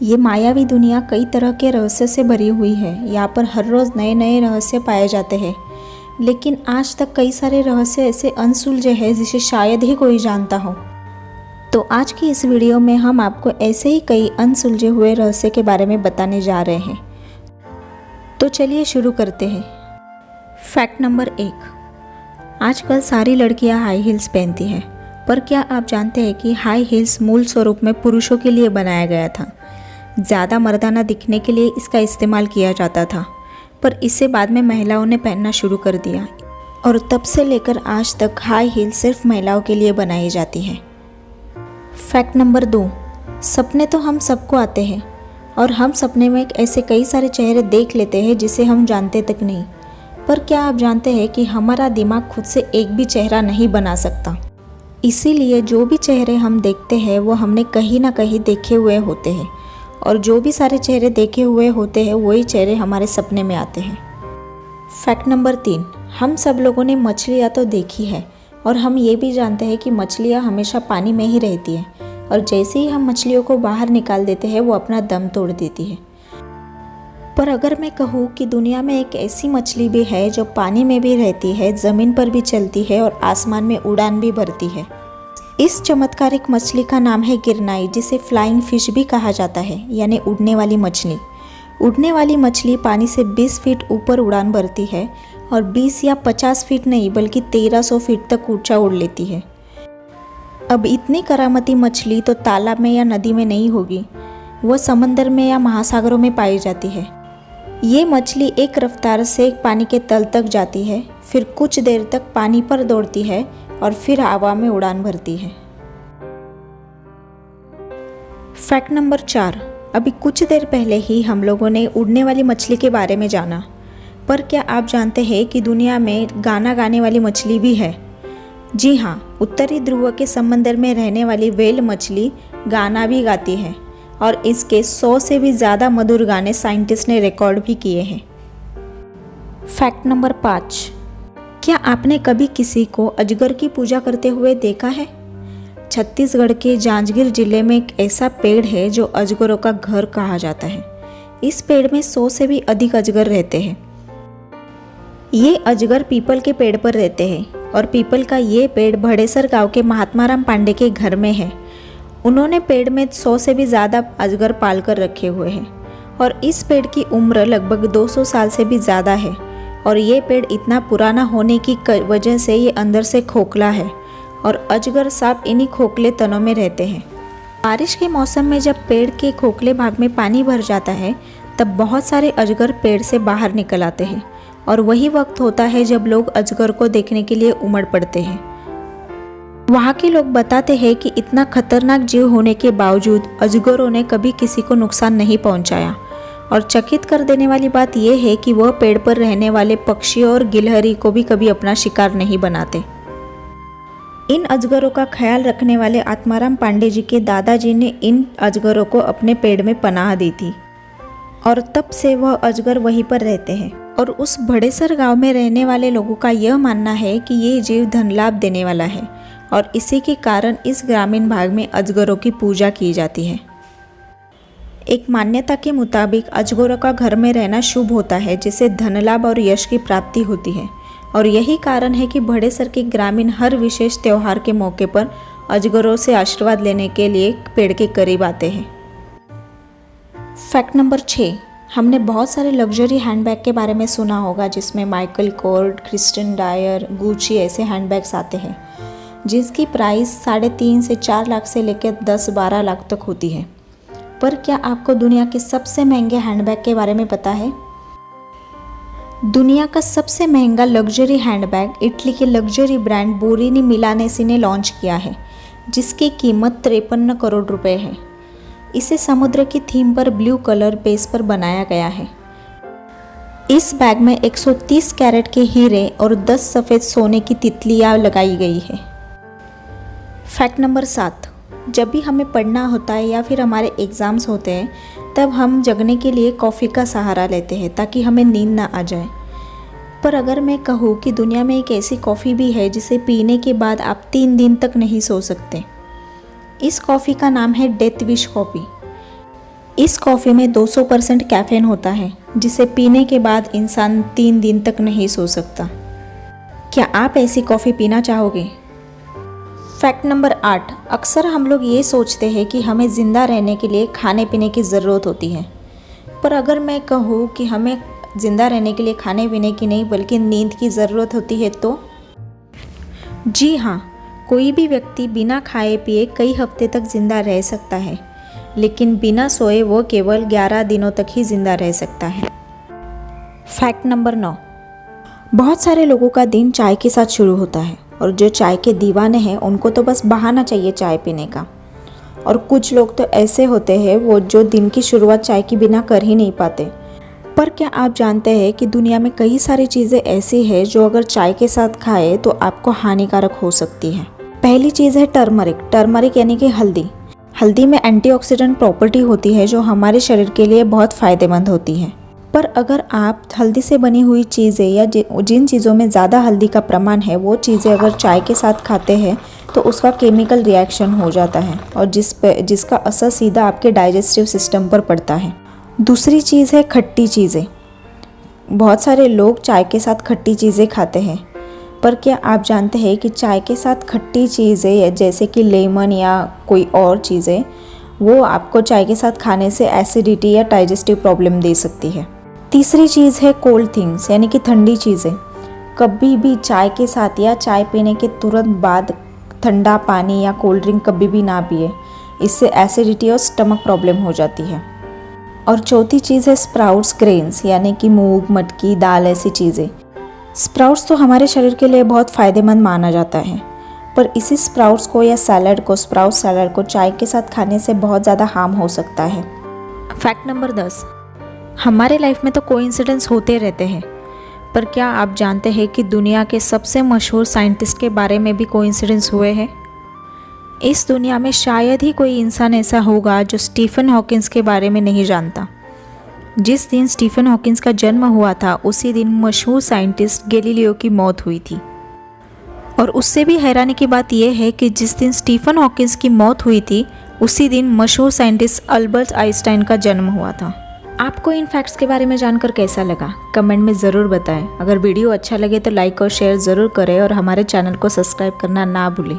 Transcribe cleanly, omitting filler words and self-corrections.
ये मायावी दुनिया कई तरह के रहस्य से भरी हुई है। यहाँ पर हर रोज़ नए नए रहस्य पाए जाते हैं, लेकिन आज तक कई सारे रहस्य ऐसे अनसुलझे हैं जिसे शायद ही कोई जानता हो। तो आज की इस वीडियो में हम आपको ऐसे ही कई अनसुलझे हुए रहस्य के बारे में बताने जा रहे हैं। तो चलिए शुरू करते हैं। Fact number 1। आजकल सारी लड़कियां हाई हील्स पहनती हैं, पर क्या आप जानते हैं कि हाई हील्स मूल स्वरूप में पुरुषों के लिए बनाया गया था। ज़्यादा मर्दाना दिखने के लिए इसका इस्तेमाल किया जाता था, पर इसे बाद में महिलाओं ने पहनना शुरू कर दिया और तब से लेकर आज तक हाई हील सिर्फ महिलाओं के लिए बनाई जाती है। Fact number 2। सपने तो हम सबको आते हैं और हम सपने में ऐसे कई सारे चेहरे देख लेते हैं जिसे हम जानते तक नहीं। पर क्या आप जानते हैं कि हमारा दिमाग खुद से एक भी चेहरा नहीं बना सकता। इसीलिए जो भी चेहरे हम देखते हैं वो हमने कहीं ना कहीं देखे हुए होते हैं, और जो भी सारे चेहरे देखे हुए होते हैं वही चेहरे हमारे सपने में आते हैं। Fact number 3। हम सब लोगों ने मछलियाँ तो देखी है और हम ये भी जानते हैं कि मछलियाँ हमेशा पानी में ही रहती हैं, और जैसे ही हम मछलियों को बाहर निकाल देते हैं वो अपना दम तोड़ देती है। पर अगर मैं कहूँ कि दुनिया में एक ऐसी मछली भी है जो पानी में भी रहती है, ज़मीन पर भी चलती है और आसमान में उड़ान भी भरती है। इस चमत्कारिक मछली का नाम है गिरनाई, जिसे फ्लाइंग फिश भी कहा जाता है, यानी उड़ने वाली मछली। उड़ने वाली मछली पानी से 20 फीट ऊपर उड़ान भरती है और 20 या 50 फीट नहीं बल्कि 1300 फीट तक ऊंचा उड़ लेती है। अब इतनी करामती मछली तो तालाब में या नदी में नहीं होगी, वह समंदर में या महासागरों में पाई जाती है। ये मछली एक रफ्तार से पानी के तल तक जाती है, फिर कुछ देर तक पानी पर दौड़ती है और फिर हवा में उड़ान भरती है। Fact number 4। अभी कुछ देर पहले ही हम लोगों ने उड़ने वाली मछली के बारे में जाना, पर क्या आप जानते हैं कि दुनिया में गाना गाने वाली मछली भी है। जी हाँ, उत्तरी ध्रुव के समंदर में रहने वाली व्हेल मछली गाना भी गाती है और इसके 100 से भी ज़्यादा मधुर गाने साइंटिस्ट ने रिकॉर्ड भी किए हैं। Fact number 5। क्या आपने कभी किसी को अजगर की पूजा करते हुए देखा है? छत्तीसगढ़ के जांजगीर जिले में एक ऐसा पेड़ है जो अजगरों का घर कहा जाता है। इस पेड़ में 100 से भी अधिक अजगर रहते हैं। ये अजगर पीपल के पेड़ पर रहते हैं और पीपल का ये पेड़ भड़ेसर गांव के महात्मा राम पांडे के घर में है। उन्होंने पेड़ में 100 से भी ज़्यादा अजगर पाल कर रखे हुए हैं और इस पेड़ की उम्र लगभग 200 साल से भी ज़्यादा है, और ये पेड़ इतना पुराना होने की वजह से ये अंदर से खोखला है और अजगर सांप इन्हीं खोखले तनों में रहते हैं। बारिश के मौसम में जब पेड़ के खोखले भाग में पानी भर जाता है तब बहुत सारे अजगर पेड़ से बाहर निकल आते हैं, और वही वक्त होता है जब लोग अजगर को देखने के लिए उमड़ पड़ते हैं। वहाँ के लोग बताते हैं कि इतना खतरनाक जीव होने के बावजूद अजगरों ने कभी किसी को नुकसान नहीं पहुँचाया, और चकित कर देने वाली बात यह है कि वह पेड़ पर रहने वाले पक्षियों और गिलहरी को भी कभी अपना शिकार नहीं बनाते। इन अजगरों का ख्याल रखने वाले आत्माराम पांडे जी के दादाजी ने इन अजगरों को अपने पेड़ में पनाह दी थी, और तब से वह अजगर वहीं पर रहते हैं। और उस भड़ेसर गांव में रहने वाले लोगों का यह मानना है कि ये जीव धन लाभ देने वाला है, और इसी के कारण इस ग्रामीण भाग में अजगरों की पूजा की जाती है। एक मान्यता के मुताबिक अजगरों का घर में रहना शुभ होता है, जिससे धन लाभ और यश की प्राप्ति होती है, और यही कारण है कि भड़ेसर के ग्रामीण हर विशेष त्यौहार के मौके पर अजगरों से आशीर्वाद लेने के लिए पेड़ के करीब आते हैं। Fact number 6। हमने बहुत सारे लग्जरी हैंडबैग के बारे में सुना होगा, जिसमें Michael Kors, Christian Dior, Gucci ऐसे हैंडबैग्स आते हैं, जिसकी प्राइस 3.5 से 4 लाख से लेकर 10-12 लाख तक होती है। पर क्या आपको दुनिया के सबसे महंगे हैंडबैग के बारे में पता है? दुनिया का सबसे महंगा लग्जरी हैंडबैग इटली के लग्जरी ब्रांड बोरिनी मिलानेसी ने लॉन्च किया है, जिसकी कीमत 53 करोड़ रुपए है। इसे समुद्र की थीम पर ब्लू कलर बेस पर बनाया गया है। इस बैग में 130 कैरेट के हीरे और 10 सफ़ेद सोने की तितलियाँ लगाई गई है। Fact number 7। जब भी हमें पढ़ना होता है या फिर हमारे एग्ज़ाम्स होते हैं, तब हम जगने के लिए कॉफ़ी का सहारा लेते हैं ताकि हमें नींद ना आ जाए। पर अगर मैं कहूँ कि दुनिया में एक ऐसी कॉफ़ी भी है जिसे पीने के बाद आप 3 दिन तक नहीं सो सकते। इस कॉफ़ी का नाम है डेथ विश कॉफ़ी। इस कॉफ़ी में 200% कैफ़ीन होता है, जिसे पीने के बाद इंसान 3 दिन तक नहीं सो सकता। क्या आप ऐसी कॉफ़ी पीना चाहोगे? फैक्ट नंबर 8, अक्सर हम लोग ये सोचते हैं कि हमें ज़िंदा रहने के लिए खाने पीने की ज़रूरत होती है, पर अगर मैं कहूँ कि हमें ज़िंदा रहने के लिए खाने पीने की नहीं बल्कि नींद की ज़रूरत होती है तो? जी हाँ, कोई भी व्यक्ति बिना खाए पिए कई हफ्ते तक ज़िंदा रह सकता है, लेकिन बिना सोए वो केवल 11 दिनों तक ही ज़िंदा रह सकता है। फैक्ट नंबर 9, बहुत सारे लोगों का दिन चाय के साथ शुरू होता है और जो चाय के दीवाने हैं उनको तो बस बहाना चाहिए चाय पीने का। और कुछ लोग तो ऐसे होते हैं वो जो दिन की शुरुआत चाय के बिना कर ही नहीं पाते। पर क्या आप जानते हैं कि दुनिया में कई सारी चीज़ें ऐसी हैं जो अगर चाय के साथ खाए तो आपको हानिकारक हो सकती है। पहली चीज़ है टर्मरिक यानी कि हल्दी। हल्दी में एंटीऑक्सीडेंट प्रॉपर्टी होती है जो हमारे शरीर के लिए बहुत फ़ायदेमंद होती है। पर अगर आप हल्दी से बनी हुई चीज़ें या जिन चीज़ों में ज़्यादा हल्दी का प्रमाण है वो चीज़ें अगर चाय के साथ खाते हैं तो उसका केमिकल रिएक्शन हो जाता है और जिसका असर सीधा आपके डाइजेस्टिव सिस्टम पर पड़ता है। दूसरी चीज़ है खट्टी चीज़ें। बहुत सारे लोग चाय के साथ खट्टी चीज़ें खाते हैं, पर क्या आप जानते हैं कि चाय के साथ खट्टी चीज़ें जैसे कि लेमन या कोई और चीज़ें वो आपको चाय के साथ खाने से एसिडिटी या डाइजेस्टिव प्रॉब्लम दे सकती है। तीसरी चीज़ है कोल्ड थिंग्स यानी कि ठंडी चीज़ें। कभी भी चाय के साथ या चाय पीने के तुरंत बाद ठंडा पानी या कोल्ड ड्रिंक कभी भी ना पिए, इससे एसिडिटी और स्टमक प्रॉब्लम हो जाती है। और चौथी चीज़ है स्प्राउट्स, ग्रेन्स यानी कि मूंग, मटकी, दाल ऐसी चीज़ें। स्प्राउट्स तो हमारे शरीर के लिए बहुत फ़ायदेमंद माना जाता है, पर इसी स्प्राउट्स को या स्प्राउट सैलड को चाय के साथ खाने से बहुत ज़्यादा हार्म हो सकता है। फैक्ट नंबर 10, हमारे लाइफ में तो कोइंसिडेंस होते रहते हैं, पर क्या आप जानते हैं कि दुनिया के सबसे मशहूर साइंटिस्ट के बारे में भी कोइंसिडेंस हुए हैं? इस दुनिया में शायद ही कोई इंसान ऐसा होगा जो स्टीफन हॉकिंस के बारे में नहीं जानता। जिस दिन स्टीफन हॉकिंस का जन्म हुआ था उसी दिन मशहूर साइंटिस्ट गैलीलियो की मौत हुई थी। और उससे भी हैरानी की बात यह है कि जिस दिन स्टीफन हॉकिंस की मौत हुई थी उसी दिन मशहूर साइंटिस्ट अल्बर्ट आइंस्टाइन का जन्म हुआ था। आपको इन फैक्ट्स के बारे में जानकर कैसा लगा कमेंट में ज़रूर बताएं। अगर वीडियो अच्छा लगे तो लाइक और शेयर ज़रूर करें और हमारे चैनल को सब्सक्राइब करना ना भूलें।